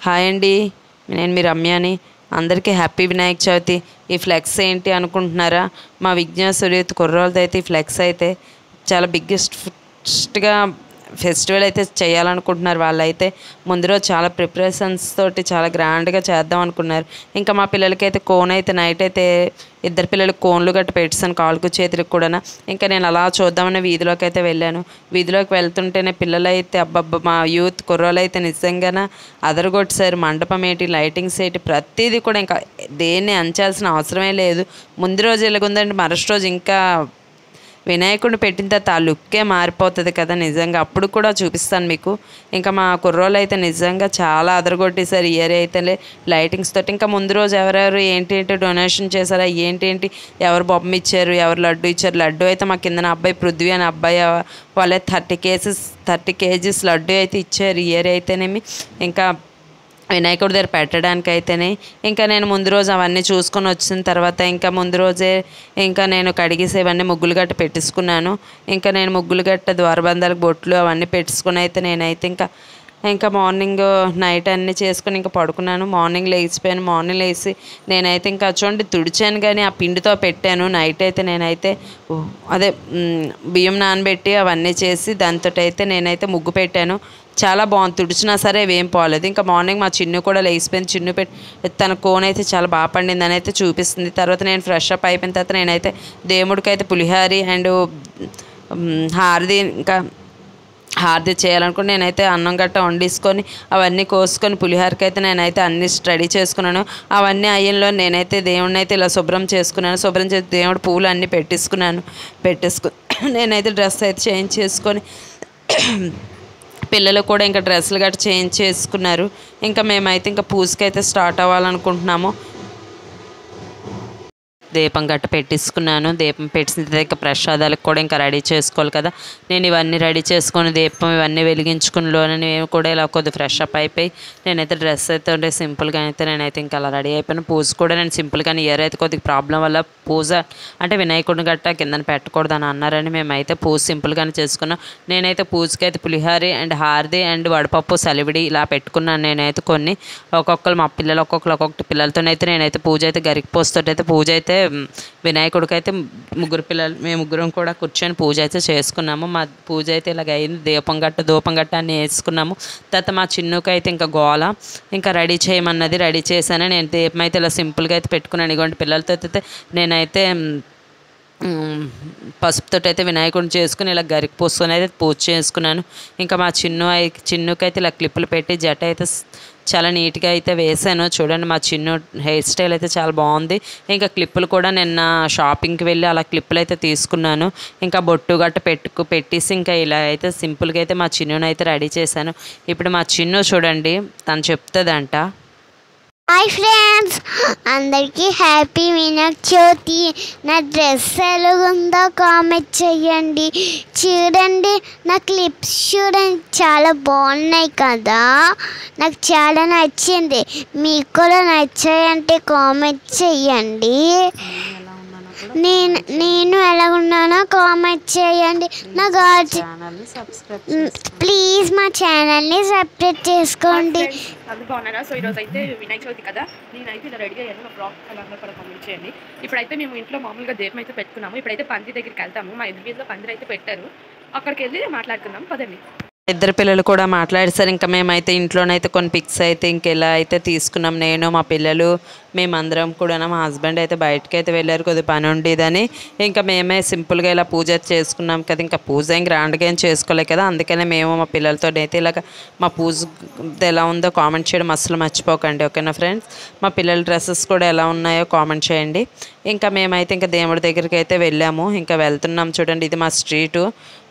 Hi అండి, నేను మీ రమ్యని. అందరికీ హ్యాపీ వినాయక చవితి. ఈ ఫ్లెక్స్ ఏంటి అనుకుంటున్నారా? మా విఘ్నేశ్వరి కుర్రోళ్ళది అయితే ఈ ఫ్లెక్స్ అయితే చాలా బిగ్గెస్ట్గా ఫెస్టివల్ అయితే చేయాలనుకుంటున్నారు. వాళ్ళైతే ముందు రోజు చాలా ప్రిపరేషన్స్ తోటి చాలా గ్రాండ్గా చేద్దాం అనుకున్నారు. ఇంకా మా పిల్లలకైతే కోన్ అయితే నైట్ అయితే ఇద్దరు పిల్లలకి కోన్లు గట్ట పెట్టేసాను, కాళ్ళకు చేతులకు కూడా. ఇంకా నేను అలా చూద్దామని వీధిలోకి అయితే వెళ్ళాను. వీధిలోకి వెళ్తుంటేనే పిల్లలైతే అబ్బబ్బ మా యూత్ కుర్రోళ్ళు అయితే నిజంగానే అదరగొట్టేసారు. మండపం ఏంటి, లైటింగ్స్ ఏంటి, ప్రతిదీ కూడా ఇంకా దేన్ని అంచాల్సిన అవసరమే లేదు. ముందు రోజు ఎలాగుందంటే మరుసటి రోజు ఇంకా వినాయకుడిని పెట్టిన తర్వాత ఆ లుక్కే మారిపోతుంది కదా. నిజంగా అప్పుడు కూడా చూపిస్తాను మీకు. ఇంకా మా కుర్రోళ్ళు అయితే నిజంగా చాలా అదరగొట్టేసారు ఇయర్ అయితే లైటింగ్స్ తోటి. ఇంకా ముందు రోజు ఎవరెవరు ఏంటి డొనేషన్ చేశారా, ఏంటి ఎవరు బొమ్మ ఇచ్చారు, ఎవరు లడ్డు ఇచ్చారు. లడ్డు అయితే మా కిందన అబ్బాయి పృథ్వీ అని అబ్బాయి వాళ్ళే 30 కేజీస్ లడ్డు అయితే ఇచ్చారు ఇయర్ అయితేనేమి. ఇంకా వినాయకుడి దగ్గర పెట్టడానికి అయితేనే ఇంకా నేను ముందు రోజు అవన్నీ చూసుకొని వచ్చిన తర్వాత ఇంకా ముందు రోజే ఇంకా నేను కడిగేసి ఇవన్నీ ముగ్గులు గట్ట పెట్టేసుకున్నాను. ఇంకా నేను ముగ్గులు గట్ట ద్వారబంధాలకు బొట్లు అవన్నీ పెట్టేసుకుని అయితే నేనైతే ఇంకా మార్నింగ్ నైట్ అన్నీ చేసుకుని ఇంకా పడుకున్నాను. మార్నింగ్ లేచిపోయాను. మార్నింగ్ లేచి నేనైతే ఇంకా చూడండి తుడిచాను, కానీ ఆ పిండితో పెట్టాను. నైట్ అయితే నేనైతే అదే బియ్యం నానబెట్టి అవన్నీ చేసి దాంతో అయితే నేనైతే ముగ్గు పెట్టాను. చాలా బాగుంది. తుడిచినా సరే ఏం పోలేదు. ఇంకా మార్నింగ్ మా చిన్ను కూడా లేచిపోయింది. చిన్ను తన కోన్ అయితే చాలా బాగా పండింది అని అయితే చూపిస్తుంది. తర్వాత నేను ఫ్రెష్ అప్ అయిపోయిన తర్వాత నేనైతే దేవుడికి అయితే పులిహారి అండ్ హారతి చేయాలనుకుని నేనైతే అన్నం గట్ట వండేసుకొని అవన్నీ కోసుకొని పులిహోరకి అయితే నేనైతే అన్ని రెడీ చేసుకున్నాను. అవన్నీ అయ్యంలో నేనైతే దేవుడిని అయితే ఇలా శుభ్రం చేసుకున్నాను. శుభ్రం చేసి దేవుడు పూలు అన్నీ పెట్టేసుకుని నేనైతే డ్రెస్ అయితే చేంజ్ చేసుకొని పిల్లలు కూడా ఇంకా డ్రెస్సులు గట్రా చేంజ్ చేసుకున్నారు. ఇంకా మేమైతే ఇంకా పూజకి అయితే స్టార్ట్ అవ్వాలనుకుంటున్నాము. దీపం గట్ట పెట్టేసుకున్నాను. దీపం పెట్టిన తర్వాత ఇంకా ప్రసాదాలకు కూడా ఇంకా రెడీ చేసుకోవాలి కదా. నేను ఇవన్నీ రెడీ చేసుకొని దీపం ఇవన్నీ వెలిగించుకునిలోనే నేను కూడా ఇలా కొద్దిగా ఫ్రెష్ అప్ అయిపోయి నేనైతే డ్రెస్ అయితే ఉంటే సింపుల్గా అయితే నేనైతే ఇంకా అలా రెడీ అయిపోయాను. పూజ కూడా నేను సింపుల్గానే ఇయర్ అయితే కొద్దిగా ప్రాబ్లం వల్ల పూజ అంటే వినాయకుడిని గట్ట కిందన పెట్టకూడదు అని అన్నారని మేమైతే పూజ సింపుల్గానే చేసుకున్నాం. నేనైతే పూజకి అయితే పులిహారి అండ్ హారతి అండ్ వడపప్పు సలివిడి ఇలా పెట్టుకున్నాను. నేనైతే కొన్ని ఒక్కొక్కరు మా పిల్లలు ఒక్కొక్కటి పిల్లలతోనైతే నేనైతే పూజ అయితే గరికి పోస్తోటైతే పూజ అయితే వినాయకుడికి అయితే మేము ముగ్గురం కూడా కూర్చొని పూజ అయితే చేసుకున్నాము. మా పూజ అయితే ఇలాగ అయింది. ధూపం గట్ట అన్నీ వేసుకున్నాము. తర్వాత మా చిన్నుకి అయితే ఇంకా గోల ఇంకా రెడీ చేయమన్నది. రెడీ చేశాను. నేను దీపం అయితే ఇలా సింపుల్గా అయితే పెట్టుకున్నాను. ఇటువంటి పిల్లలతో అయితే నేనైతే పసుపుతో అయితే వినాయకుడిని చేసుకుని ఇలా గరికి పోసుకొని అయితే పూజ చేసుకున్నాను. ఇంకా మా చిన్నుకి అయితే ఇలా క్లిప్పులు పెట్టి జట అయితే చాలా నీట్గా అయితే వేసాను. చూడండి మా చిన్ను హెయిర్ స్టైల్ అయితే చాలా బాగుంది. ఇంకా క్లిప్పులు కూడా నిన్న షాపింగ్కి వెళ్ళి అలా క్లిప్పులు అయితే తీసుకున్నాను. ఇంకా బొట్టు గట్ట పెట్టేసి ఇంకా ఇలా అయితే సింపుల్గా అయితే మా చిన్నుని అయితే రెడీ చేశాను. ఇప్పుడు మా చిన్ను చూడండి తను చెప్తుందంట. హాయ్ ఫ్రెండ్స్, అందరికీ హ్యాపీ వినాయక చవితి. నా డ్రెస్ ఎలాగుందో కామెంట్ చేయండి. చూడండి నా క్లిప్స్ చూడండి, చాలా బాగున్నాయి కదా. నాకు చాలా నచ్చింది. మీకు కూడా నచ్చాయంటే కామెంట్ చేయండి. నేను ఎలా ఉన్నానో కామెంట్ చేయండి. నా ప్లీజ్ మా ఛానల్ని సబ్స్క్రైబ్ చేసుకోండి. అందరూ బాగున్నారా? సో ఈరోజు అయితే వినాయక చవితి కదా. నేనైతే ఇలా రెడీ అయ్యాను. నా బ్లాగ్ కలర్లో కూడా కామెంట్ చేయండి. ఇప్పుడైతే మేము ఇంట్లో మామూలుగా దీపం అయితే పెట్టుకున్నాము. ఇప్పుడైతే పందిరి దగ్గరికి వెళ్తాము. మా ఎదురు వీధిలో పందిరి అయితే పెట్టారు. అక్కడికి వెళ్ళి మాట్లాడుకుందాం పదండి. ఇద్దరు పిల్లలు కూడా మాట్లాడేసారు. ఇంకా మేమైతే ఇంట్లోనైతే కొన్ని పిక్స్ అయితే ఇంకెలా అయితే తీసుకున్నాం. నేను మా పిల్లలు మేమందరం కూడా. మా హస్బెండ్ అయితే బయటకు అయితే వెళ్ళారు, కొద్దిగా పని ఉండేదని. ఇంకా మేమే సింపుల్గా ఇలా పూజ చేసుకున్నాం కదా. ఇంకా పూజ ఏం గ్రాండ్గా ఏం చేసుకోలేదు కదా. అందుకనే మేము మా పిల్లలతో అయితే ఇలాగ మా పూజ ఎలా ఉందో కామెంట్ చేయడం అస్సలు మర్చిపోకండి. ఓకేనా ఫ్రెండ్స్? మా పిల్లల డ్రెస్సెస్ కూడా ఎలా ఉన్నాయో కామెంట్ చేయండి. ఇంకా మేమైతే ఇంకా దేవుడి దగ్గరికి అయితే వెళ్ళాము. ఇంకా వెళ్తున్నాం. చూడండి ఇది మా స్ట్రీటు.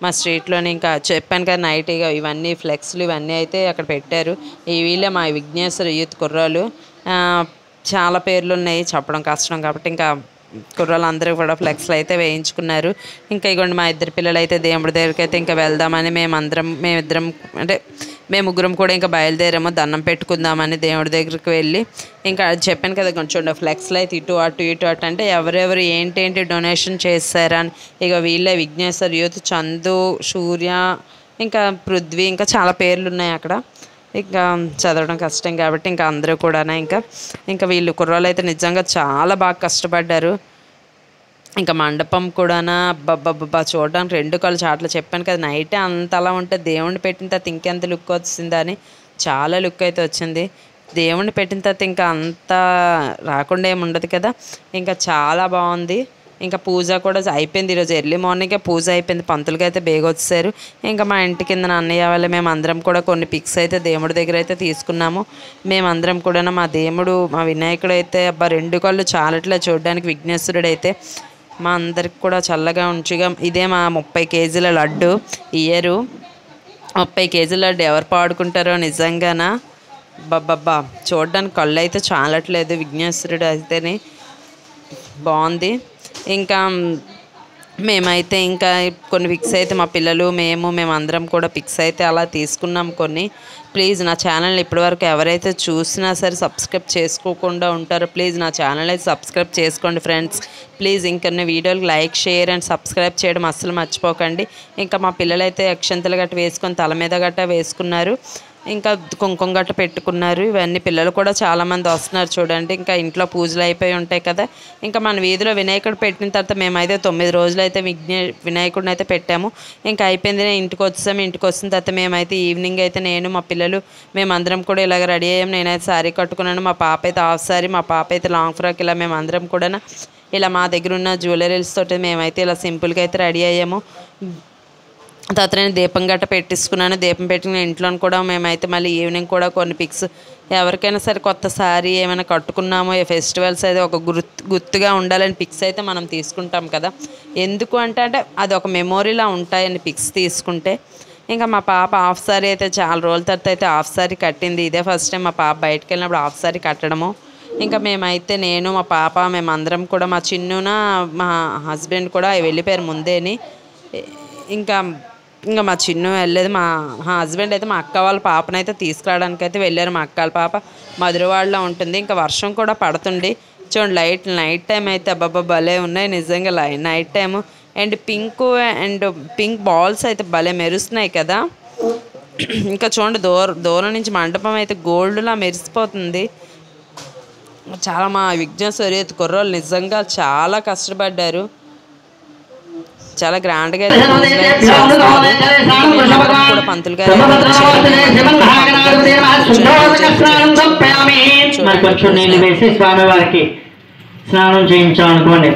మా స్ట్రీట్లోని ఇంకా చెప్పాను కదా నైట్ ఇవన్నీ ఫ్లెక్స్లు ఇవన్నీ అయితే అక్కడ పెట్టారు. వీళ్ళే మా విఘ్నేశ్వర యూత్ కుర్రాలు. చాలా పేర్లు ఉన్నాయి, చెప్పడం కష్టం కాబట్టి ఇంకా కుర్రాళ్ళు అందరూ కూడా ఫ్లెక్స్లు అయితే వేయించుకున్నారు. ఇంకా ఇగోండి మా ఇద్దరు పిల్లలు అయితే దేవుడి దగ్గరికి అయితే ఇంకా వెళ్దామని మేమిద్దరం అంటే మేము ముగ్గురం కూడా ఇంకా బయలుదేరాము. దండం పెట్టుకుందామని దేవుడి దగ్గరికి వెళ్ళి ఇంకా చెప్పాను కదా కొంచెం ఫ్లెక్స్లు అయితే ఇటు అటు అంటే ఎవరెవరు ఏంటి డొనేషన్ చేశారని. ఇక వీళ్ళే విఘ్నేశ్వర్ యూత్, చందు, సూర్య, ఇంకా పృథ్వీ, ఇంకా చాలా పేర్లు ఉన్నాయి అక్కడ. ఇంకా చదవడం కష్టం కాబట్టి ఇంకా అందరూ కూడా ఇంకా వీళ్ళు కుర్రాళ్ళు అయితే నిజంగా చాలా బాగా కష్టపడ్డారు. ఇంకా మండపం కూడానా అబ్బబ్బబ్బా చూడడానికి 2 కళ్ళు చాట్లు చెప్పాను కదా, నైటే అంతలా ఉంటే దేవుణ్ణి పెట్టిన తర్వాత ఇంకెంత లుక్ వచ్చిందని చాలా లుక్ అయితే వచ్చింది. దేవుణ్ణి పెట్టిన తర్వాత ఇంకా అంత రాకుండా ఏమి ఉండదు కదా, ఇంకా చాలా బాగుంది. ఇంకా పూజ కూడా అయిపోయింది. ఈరోజు ఎర్లీ మార్నింగే పూజ అయిపోయింది. పంతులుగా అయితే బేగ వచ్చేసారు. ఇంకా మా ఇంటి కింద అన్నయ్య వాళ్ళు మేము అందరం కూడా కొన్ని పిక్స్ అయితే దేవుడి దగ్గర అయితే తీసుకున్నాము. మేమందరం కూడా మా దేవుడు మా వినాయకుడు అయితే అబ్బా 2 కళ్ళు చాలట్లా చూడడానికి. విఘ్నేశ్వరుడు అయితే మా అందరికి కూడా చల్లగా ఉంచుగా. ఇదే మా 30 కేజీల లడ్డు ఇయ్యరు. 30 కేజీల లడ్డు ఎవరు పాడుకుంటారో నిజంగానా. బాబ్బా చూడడానికి కళ్ళు అయితే చాలట్లేదు. విఘ్నేశ్వరుడు అయితేనే బాగుంది. ఇంకా మేమైతే ఇంకా కొన్ని పిక్స్ అయితే మా పిల్లలు మేమందరం కూడా పిక్స్ అయితే అలా తీసుకున్నాం కొన్ని. ప్లీజ్ నా ఛానల్ని ఇప్పటివరకు ఎవరైతే చూసినా సరే సబ్స్క్రైబ్ చేసుకోకుండా ఉంటారో ప్లీజ్ నా ఛానల్ అయితే సబ్స్క్రైబ్ చేసుకోండి ఫ్రెండ్స్. ప్లీజ్ ఇంకా వీడియోకి లైక్ షేర్ అండ్ సబ్స్క్రైబ్ చేయడం అస్సలు మర్చిపోకండి. ఇంకా మా పిల్లలైతే అక్షంతలు గట్ట వేసుకొని తల మీద గట్ట వేసుకున్నారు. ఇంకా కుంకుమ గట్ట పెట్టుకున్నారు. ఇవన్నీ పిల్లలు కూడా చాలామంది వస్తున్నారు చూడండి. ఇంకా ఇంట్లో పూజలు అయిపోయి ఉంటాయి కదా. ఇంకా మన వీధిలో వినాయకుడు పెట్టిన తర్వాత మేమైతే 9 రోజులు అయితే వినాయకుడిని అయితే పెట్టాము. ఇంకా అయిపోయింది. ఇంటికి వచ్చాము. ఇంటికి వచ్చిన తర్వాత మేమైతే ఈవినింగ్ అయితే నేను మా పిల్లలు మేమందరం కూడా ఇలాగ రెడీ అయ్యాము. నేనైతే శారీ కట్టుకున్నాను. మా పాప అయితే హాఫ్ శారీ, మా పాప అయితే లాంగ్ ఫ్రాక్. ఇలా మేమందరం కూడా ఇలా మా దగ్గర ఉన్న జ్యువెలరీస్ తోటి మేమైతే ఇలా సింపుల్గా అయితే రెడీ అయ్యాము. తర్వాత నేను దీపం గట్ట పెట్టించుకున్నాను. దీపం పెట్టిన ఇంట్లో కూడా మేమైతే మళ్ళీ ఈవినింగ్ కూడా కొన్ని పిక్స్ ఎవరికైనా సరే కొత్త శారీ ఏమైనా కట్టుకున్నామో ఏ ఫెస్టివల్స్ అయితే ఒక గుర్తుగా ఉండాలని పిక్స్ అయితే మనం తీసుకుంటాం కదా. ఎందుకు అంటే అది ఒక మెమోరీలా ఉంటాయని పిక్స్ తీసుకుంటే. ఇంకా మా పాప హాఫ్ శారీ అయితే చాలా రోజుల తర్వాత అయితే హాఫ్ శారీ కట్టింది. ఇదే ఫస్ట్ టైం మా పాప బయటకు వెళ్ళినప్పుడు హాఫ్ శారీ కట్టడము. ఇంకా మేమైతే నేను మా పాప మేమందరం కూడా మా చిన్నున మా హస్బెండ్ కూడా వెళ్ళిపోయారు ముందేని. ఇంకా మా చిన్ను వెళ్ళలేదు. మా హస్బెండ్ అయితే మా అక్క వాళ్ళ పాపనైతే తీసుకురావడానికి అయితే వెళ్ళారు. మా అక్క వాళ్ళ పాప మధురవాడలో ఉంటుంది. ఇంకా వర్షం కూడా పడుతుంది చూడండి. నైట్ టైం అయితే అబ్బాబ్బా భలే ఉన్నాయి నిజంగా. Night time and pink balls అయితే భలే మెరుస్తున్నాయి కదా. ఇంకా చూడండి దూరం నుంచి మండపం అయితే గోల్డ్లా మెరిసిపోతుంది. చాలా మా విఘ్నేశ్వరి కుర్రోళ్ళు నిజంగా చాలా కష్టపడ్డారు. చాలా గ్రాండ్గా కూడా పంతులు గారు కొంచెం నీళ్ళు వేసి స్వామి వారికి స్నానం చేయించాలనుకోండి.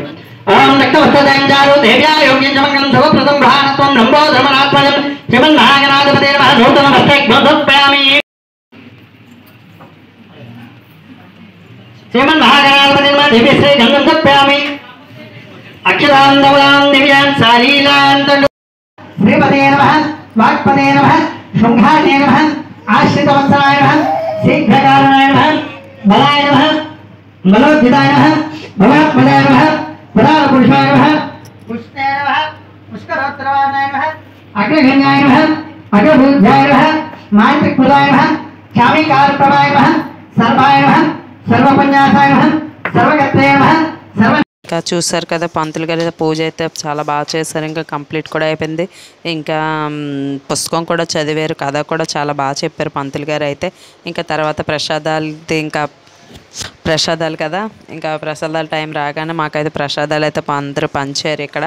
అక్షరాంధవరాం దివ్యాన్ శాలీలాంతలు శ్రీపదే నమః వాక్పదే నమః శృంఘానే నమః ఆశ్రితవత్సలాయ నమః శీఘ్రకారణాయ నమః బలాయ నమః బలోద్ధితాయ నమః భవాత్మదాయ నమః ప్రధానపురుషాయ నమః పుష్టే నమః పుష్కరోత్తరవాదాయ నమః అగ్రగణ్యాయ నమః అగ్రభూధ్యాయ నమః మాయపిక్పదాయ నమః క్షామికారప్రభాయ నమః సర్వాయ నమః సర్వపన్యాసాయ నమః సర్వగత్రే నమః సర్వ. ఇంకా చూసారు కదా పంతులు గారు పూజ అయితే చాలా బాగా చేశారు. ఇంకా కంప్లీట్ కూడా అయిపోయింది. ఇంకా పుస్తకం కూడా చదివారు, కథ కూడా చాలా బాగా చెప్పారు పంతులు గారు అయితే. ఇంకా తర్వాత ప్రసాదాలు కదా. ఇంకా ప్రసాదాల టైం రాగానే మాకైతే ప్రసాదాలు అయితే అందరూ పంచారు. ఇక్కడ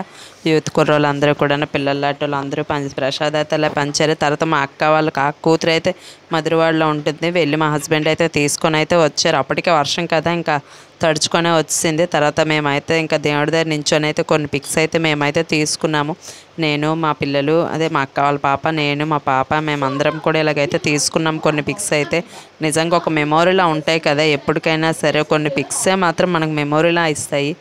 యూత్ కుర్రోళ్ళు అందరూ కూడా పిల్లల లాంటి అందరూ ప్రసాదాలు అయితే అలా పంచారు. తర్వాత మా అక్క వాళ్ళ కూతురు అయితే మధురవాడలో ఉంటుంది. వెళ్ళి మా హస్బెండ్ అయితే తీసుకొని అయితే వచ్చారు. అప్పటికే వర్షం కదా ఇంకా తడుచుకొనే వచ్చింది. తర్వాత మేమైతే ఇంకా దేవుడి దగ్గర నించొని అయితే కొన్ని పిక్స్ అయితే మేమైతే తీసుకున్నాము. నేను మా పిల్లలు అదే మా అక్క వాళ్ళ పాప నేను మా పాప మేమందరం కూడా ఇలాగైతే తీసుకున్నాం కొన్ని పిక్స్ అయితే. నిజంగా ఒక మెమోరీలా ఉంటాయి కదా. ఎప్పటికైనా సరే కొన్ని పిక్సే మాత్రం మనకు మెమోరీలా ఇస్తాయి.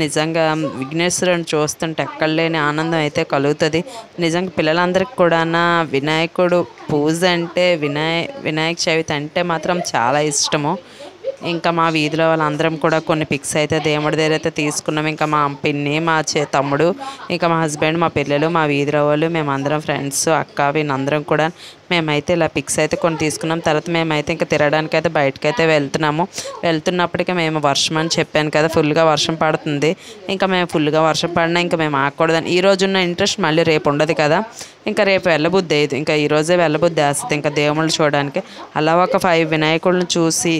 నిజంగా విఘ్నేశ్వరుని చూస్తుంటే ఎక్కడలేని ఆనందం అయితే కలుగుతుంది. నిజంగా పిల్లలందరికీ కూడా వినాయకుడు పూజ అంటే వినాయక చవితి అంటే మాత్రం చాలా ఇష్టము. ఇంకా మా వీధిలో వాళ్ళందరం కూడా కొన్ని పిక్స్ అయితే దేవుడి దగ్గర అయితే తీసుకున్నాం. ఇంకా మా పిన్ని మా తమ్ముడు ఇంకా మా హస్బెండ్ మా పిల్లలు మా వీధిలో వాళ్ళు మేమందరం ఫ్రెండ్స్ అక్క వీళ్ళందరం కూడా మేమైతే ఇలా పిక్స్ అయితే కొన్ని తీసుకున్నాం. తర్వాత మేమైతే ఇంకా తిరగడానికి అయితే బయటకైతే వెళ్తున్నాము. వెళ్తున్నప్పటికీ మేము వర్షం అని చెప్పాను కదా, ఫుల్గా వర్షం పడుతుంది. ఇంకా మేము ఫుల్గా వర్షం పడినా ఇంకా మేము ఆగకూడదని, ఈ రోజు ఉన్న ఇంట్రెస్ట్ మళ్ళీ రేపు ఉండదు కదా, ఇంకా రేపు వెళ్ళబుద్ధి అయ్యేది, ఇంకా ఈరోజే వెళ్ళబుద్ధి వేస్తుంది ఇంకా దేవుళ్ళు చూడడానికి. అలా ఒక 5 వినాయకుళ్ళని చూసి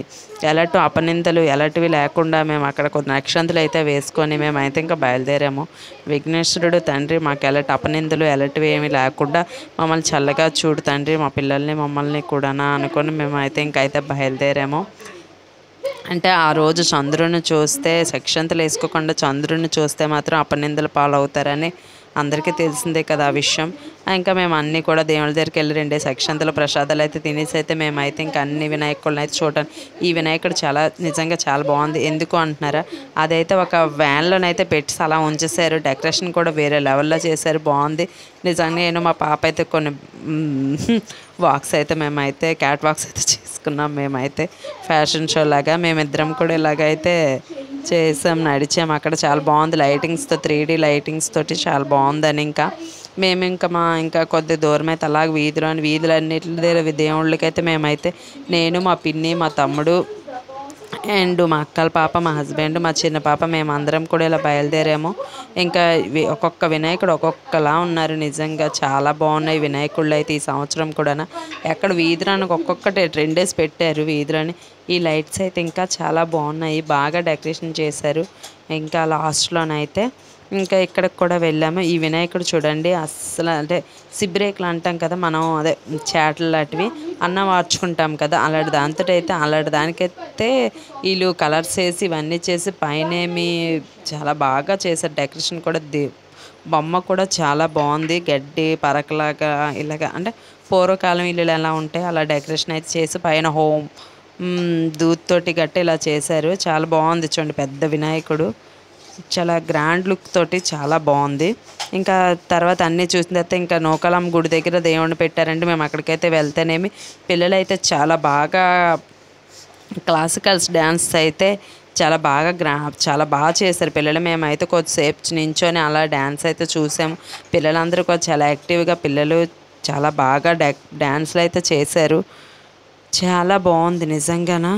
ఎలాంటి అపనిందలు ఎలాంటివి లేకుండా మేము అక్కడ కొన్ని నక్షంతలు అయితే వేసుకొని మేమైతే ఇంకా బయలుదేరాము. విఘ్నేశ్వరుడు తండ్రి మాకు ఎలాంటి అపనిందలు ఎలాంటివి ఏమీ లేకుండా మమ్మల్ని చల్లగా చూడు తండ్రి, మా పిల్లల్ని మమ్మల్ని కూడా అనుకొని మేమైతే ఇంకైతే బయలుదేరాము. అంటే ఆ రోజు చంద్రుని చూస్తే, సక్షంతలు వేసుకోకుండా చంద్రుని చూస్తే మాత్రం అపనిందలు పాలవుతారని అందరికీ తెలిసిందే కదా ఆ విషయం. ఇంకా మేము అన్నీ కూడా దేవుళ్ళ దగ్గరికి వెళ్ళి 2 సక్షంతల ప్రసాదాలు అయితే తినేసి అయితే మేమైతే ఇంకా అన్ని వినాయకులను అయితే చూడటానికి, ఈ వినాయకుడు నిజంగా చాలా బాగుంది. ఎందుకు అంటున్నారా, అదైతే ఒక వ్యాన్లోనైతే పెట్టి అలా ఉంచేసారు. డెకరేషన్ కూడా వేరే లెవెల్లో చేశారు, బాగుంది నిజంగా. నేను మా పాప అయితే కొన్ని వాక్స్ అయితే మేమైతే క్యాట్ వాక్స్ అయితే చేసుకున్నాం. మేమైతే ఫ్యాషన్ షో లాగా మేమిద్దరం కూడా ఇలాగైతే చేసాం, నడిచాం. అక్కడ చాలా బాగుంది, లైటింగ్స్తో 3D లైటింగ్స్ తోటి చాలా బాగుందని. ఇంకా మేము ఇంకా కొద్ది దూరం అయితే అలాగ వీధులన్నిటి దగ్గర దేవుళ్ళకైతే మేమైతే నేను, మా పిన్ని, మా తమ్ముడు అండ్ మా అక్కల పాప, మా హస్బెండ్, మా చిన్న పాప మేమందరం కూడా ఇలా బయలుదేరాము. ఇంకా ఒక్కొక్క వినాయకుడు ఒక్కొక్కలా ఉన్నారు, నిజంగా చాలా బాగున్నాయి వినాయకుళ్ళు అయితే ఈ సంవత్సరం కూడా. ఎక్కడ వీధిరానికి ఒక్కొక్కటి 2 డేస్ పెట్టారు వీధిరాని. ఈ లైట్స్ అయితే ఇంకా చాలా బాగున్నాయి, బాగా డెకరేషన్ చేశారు. ఇంకా లాస్ట్లోనైతే ఇంకా ఇక్కడికి కూడా వెళ్ళాము. ఈ వినాయకుడు చూడండి, అస్సలు అంటే సిబ్రేక్లు అంటాం కదా మనం, అదే చాటలు లాంటివి అన్నం వార్చుకుంటాం కదా, అలాంటి దానికైతే వీళ్ళు కలర్స్ వేసి ఇవన్నీ చేసి పైనేమి చాలా బాగా చేశారు. డెకరేషన్ కూడా బొమ్మ కూడా చాలా బాగుంది, గడ్డి పరకలాగా ఇలాగా, అంటే పూర్వకాలం ఇల్లు ఎలా ఉంటాయి అలా డెకరేషన్ అయితే చేసి పైన దూత్తోటి గట్టి ఇలా చేశారు. చాలా బాగుంది చూడండి, పెద్ద వినాయకుడు చాలా గ్రాండ్ లుక్ తోటి చాలా బాగుంది. ఇంకా తర్వాత అన్నీ చూసిన తర్వాత ఇంకా నూకాలమ్మ గుడి దగ్గర దేవుడిని పెట్టారంటే మేము అక్కడికైతే వెళ్తేనేమి పిల్లలు అయితే చాలా బాగా క్లాసికల్స్ డ్యాన్స్ అయితే చాలా బాగా చేశారు పిల్లలు. మేమైతే కొద్దిసేపు నించొని అలా డ్యాన్స్ అయితే చూసాము. పిల్లలందరూ కూడా చాలా యాక్టివ్గా పిల్లలు చాలా బాగా డ్యాన్స్లు అయితే చేశారు, చాలా బాగుంది నిజంగానా.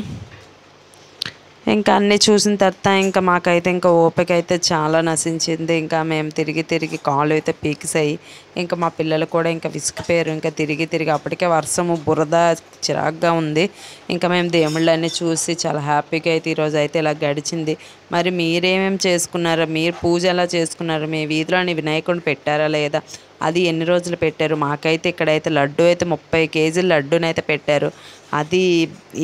ఇంకా అన్నీ చూసిన తర్వాత ఇంకా మాకైతే ఇంకా ఓపిక అయితే చాలా నశించింది. ఇంకా మేము తిరిగి కాళ్ళు అయితే పీకిసాయి. ఇంకా మా పిల్లలు కూడా ఇంకా విసిగిపోయారు. ఇంకా తిరిగి అప్పటికే వర్షము బురద చిరాగ్గా ఉంది. ఇంకా మేము దేవుళ్ళన్నీ చూసి చాలా హ్యాపీగా అయితే ఈరోజు అయితే ఇలా గడిచింది. మరి మీరేమేమి చేసుకున్నారో, మీరు పూజ ఎలా చేసుకున్నారు, మీ వీధిలోని వినాయకుడిని పెట్టారా లేదా, అది ఎన్ని రోజులు పెట్టారు? మాకైతే ఇక్కడైతే లడ్డు అయితే 30 కేజీల లడ్డూనైతే పెట్టారు. అది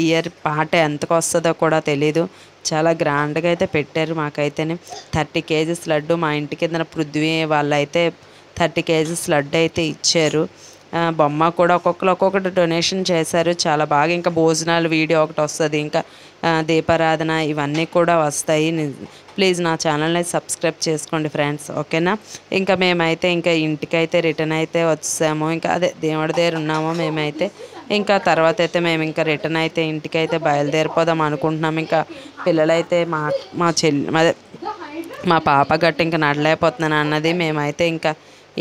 ఇయర్ పాట ఎంతకు వస్తుందో కూడా తెలీదు, చాలా గ్రాండ్గా అయితే పెట్టారు. మాకైతేనే 30 కేజీస్ లడ్డు, మా ఇంటి కింద పృథ్వీ వాళ్ళైతే 30 కేజీస్ లడ్డు అయితే ఇచ్చారు. బొమ్మ కూడా ఒక్కొక్కటి డొనేషన్ చేశారు, చాలా బాగా. ఇంకా భోజనాలు వీడియో ఒకటి వస్తుంది, ఇంకా దీపారాధన ఇవన్నీ కూడా వస్తాయి. ప్లీజ్ నా ఛానల్ని సబ్స్క్రైబ్ చేసుకోండి ఫ్రెండ్స్, ఓకేనా. ఇంకా మేమైతే ఇంకా ఇంటికైతే రిటర్న్ అయితే వచ్చాము. ఇంకా అదే దేవుడి దగ్గర ఉన్నాము మేమైతే. ఇంకా తర్వాత అయితే మేము ఇంకా రిటర్న్ అయితే ఇంటికైతే బయలుదేరిపోదాం అనుకుంటున్నాము. ఇంకా పిల్లలైతే మా పాప గట్టి ఇంకా నడలేకపోతున్నాను అన్నది, మేమైతే ఇంకా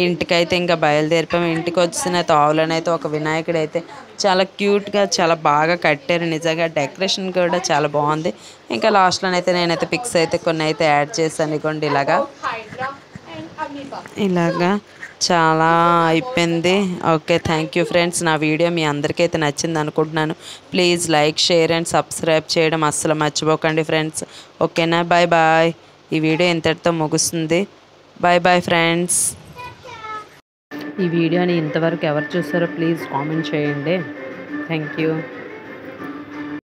ఇంటికైతే ఇంకా బయలుదేరిపోయాము. ఇంటికి వచ్చిన తావులనైతే ఒక వినాయకుడు అయితే చాలా క్యూట్గా చాలా బాగా కట్టారు, నిజంగా డెకరేషన్ కూడా చాలా బాగుంది. ఇంకా లాస్ట్లోనైతే నేనైతే పిక్స్ అయితే కొన్ని అయితే యాడ్ చేశాను, ఇదిగోండి ఇలాగా చాలా అయిపోయింది. Okay, thank you friends. నా వీడియో మీ అందరికీ అయితే నచ్చింది అనుకుంటున్నాను. Please like, share and subscribe చేయడం అస్సలు మర్చిపోకండి ఫ్రెండ్స్, ఓకేనా. Bye bye. ఈ వీడియో ఇంతటితో ముగుస్తుంది. Bye bye friends. ఈ వీడియోని ఇంతవరకు ఎవరు చూస్తారో ప్లీజ్ కామెంట్ చేయండి. Thank you.